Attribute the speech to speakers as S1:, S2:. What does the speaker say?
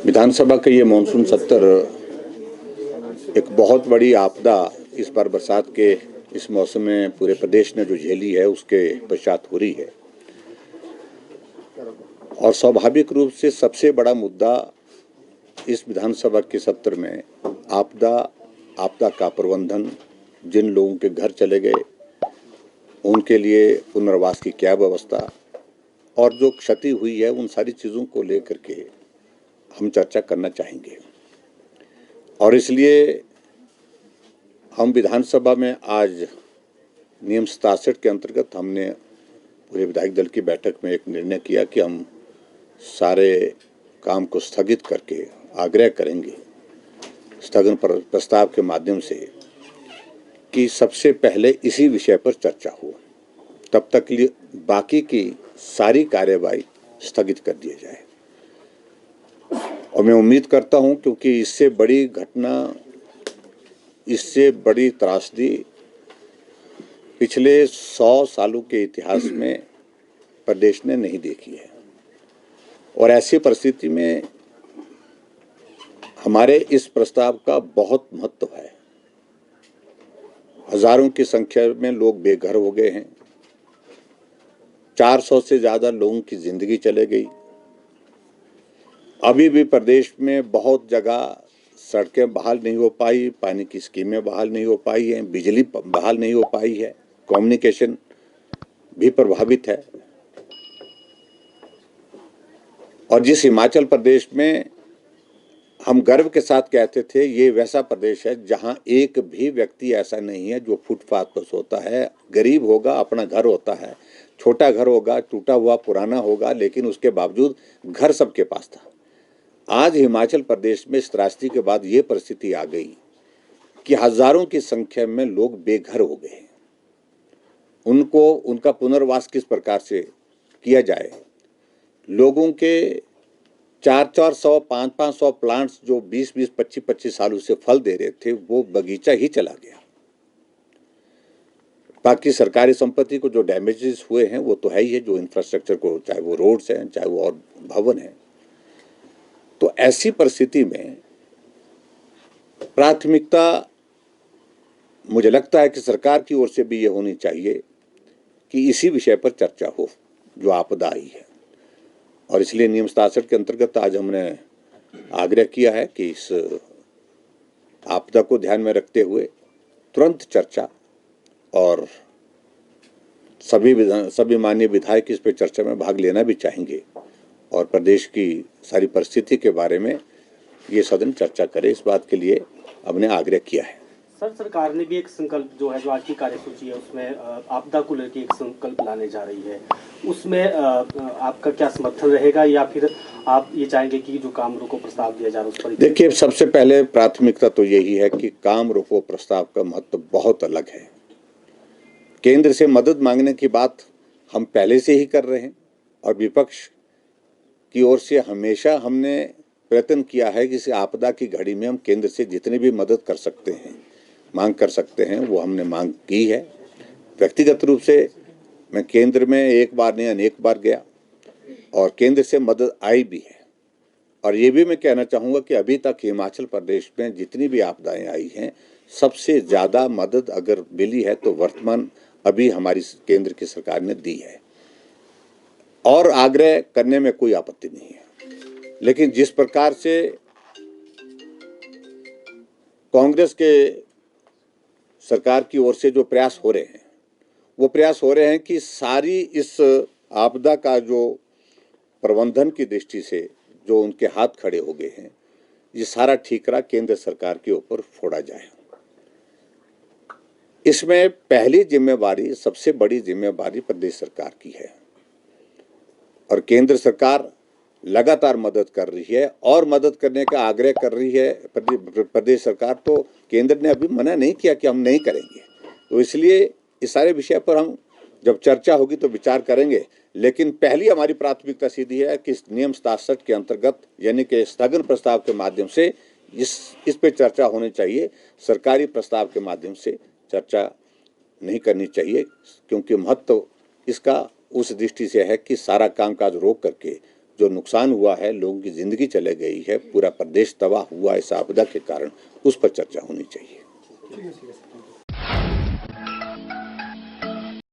S1: विधानसभा का ये मानसून सत्र एक बहुत बड़ी आपदा इस बार बरसात के इस मौसम में पूरे प्रदेश ने जो झेली है उसके पश्चात हो रही है। और स्वाभाविक रूप से सबसे बड़ा मुद्दा इस विधानसभा के सत्र में आपदा का प्रबंधन, जिन लोगों के घर चले गए उनके लिए पुनर्वास की क्या व्यवस्था और जो क्षति हुई है उन सारी चीज़ों को लेकर के हम चर्चा करना चाहेंगे। और इसलिए हम विधानसभा में आज नियम 67 के अंतर्गत हमने पूरे विधायक दल की बैठक में एक निर्णय किया कि हम सारे काम को स्थगित करके आग्रह करेंगे स्थगन प्रस्ताव के माध्यम से कि सबसे पहले इसी विषय पर चर्चा हो, तब तक लिए बाकी की सारी कार्यवाही स्थगित कर दिया जाए। और मैं उम्मीद करता हूं क्योंकि इससे बड़ी घटना, इससे बड़ी त्रासदी पिछले 100 सालों के इतिहास में प्रदेश ने नहीं देखी है। और ऐसी परिस्थिति में हमारे इस प्रस्ताव का बहुत महत्व है। हजारों की संख्या में लोग बेघर हो गए हैं, 400 से ज्यादा लोगों की जिंदगी चले गई। अभी भी प्रदेश में बहुत जगह सड़कें बहाल नहीं हो पाई, पानी की स्कीमें बहाल नहीं हो पाई हैं, बिजली बहाल नहीं हो पाई है, कम्युनिकेशन भी प्रभावित है। और जिस हिमाचल प्रदेश में हम गर्व के साथ कहते थे ये वैसा प्रदेश है जहां एक भी व्यक्ति ऐसा नहीं है जो फुटपाथ पर सोता है, गरीब होगा, अपना घर होता है, छोटा घर होगा, टूटा हुआ पुराना होगा, लेकिन उसके बावजूद घर सबके पास था। आज हिमाचल प्रदेश में इस त्रासदी के बाद ये परिस्थिति आ गई कि हजारों की संख्या में लोग बेघर हो गए। उनका पुनर्वास किस प्रकार से किया जाए। लोगों के 400-400, 500-500 प्लांट्स जो 20-20, 25-25 सालों से फल दे रहे थे वो बगीचा ही चला गया। बाकी सरकारी संपत्ति को जो डैमेजेस हुए हैं वो तो है ही है, जो इंफ्रास्ट्रक्चर को, चाहे वो रोड्स हैं, चाहे वो और भवन है। तो ऐसी परिस्थिति में प्राथमिकता मुझे लगता है कि सरकार की ओर से भी ये होनी चाहिए कि इसी विषय पर चर्चा हो जो आपदा आई है। और इसलिए नियम 67 के अंतर्गत आज हमने आग्रह किया है कि इस आपदा को ध्यान में रखते हुए तुरंत चर्चा, और सभी माननीय विधायक इस पर चर्चा में भाग लेना भी चाहेंगे और प्रदेश की सारी परिस्थिति के बारे में ये सदन चर्चा करे, इस बात के लिए हमने आग्रह किया है।
S2: सर, सरकार ने भी एक संकल्प जो है, जो आज की कार्यसूची है उसमें आपदा को लेकर एक संकल्प लाने जा रही है, उसमें आपका क्या समर्थन रहेगा या फिर आप ये चाहेंगे कि जो काम रोको प्रस्ताव दिया जा रहा है उस पर?
S1: देखिए, सबसे पहले प्राथमिकता तो यही है कि काम रोको प्रस्ताव का महत्व बहुत अलग है। केंद्र से मदद मांगने की बात हम पहले से ही कर रहे हैं और विपक्ष की ओर से हमेशा हमने प्रयत्न किया है कि इस आपदा की घड़ी में हम केंद्र से जितनी भी मदद कर सकते हैं, मांग कर सकते हैं, वो हमने मांग की है। व्यक्तिगत रूप से मैं केंद्र में एक बार नहीं अनेक बार गया और केंद्र से मदद आई भी है। और ये भी मैं कहना चाहूँगा कि अभी तक हिमाचल प्रदेश में जितनी भी आपदाएं आई हैं, सबसे ज़्यादा मदद अगर मिली है तो वर्तमान अभी हमारी केंद्र की सरकार ने दी है, और आग्रह करने में कोई आपत्ति नहीं है। लेकिन जिस प्रकार से कांग्रेस के सरकार की ओर से जो प्रयास हो रहे हैं, वो प्रयास हो रहे हैं कि सारी इस आपदा का जो प्रबंधन की दृष्टि से जो उनके हाथ खड़े हो गए हैं, ये सारा ठीकरा केंद्र सरकार के ऊपर फोड़ा जाए। इसमें पहली जिम्मेवारी, सबसे बड़ी जिम्मेवारी प्रदेश सरकार की है और केंद्र सरकार लगातार मदद कर रही है और मदद करने का आग्रह कर रही है प्रदेश सरकार। तो केंद्र ने अभी मना नहीं किया कि हम नहीं करेंगे। तो इसलिए इस सारे विषय पर हम जब चर्चा होगी तो विचार करेंगे, लेकिन पहली हमारी प्राथमिकता सीधी है कि नियम 67 के अंतर्गत यानी कि स्थगन प्रस्ताव के माध्यम से इस पे चर्चा होनी चाहिए। सरकारी प्रस्ताव के माध्यम से चर्चा नहीं करनी चाहिए, क्योंकि महत्व इसका उस दृष्टि से है कि सारा कामकाज रोक करके जो नुकसान हुआ है, लोगों की ज़िंदगी चले गई है, पूरा प्रदेश तबाह हुआ इस आपदा के कारण, उस पर चर्चा होनी चाहिए।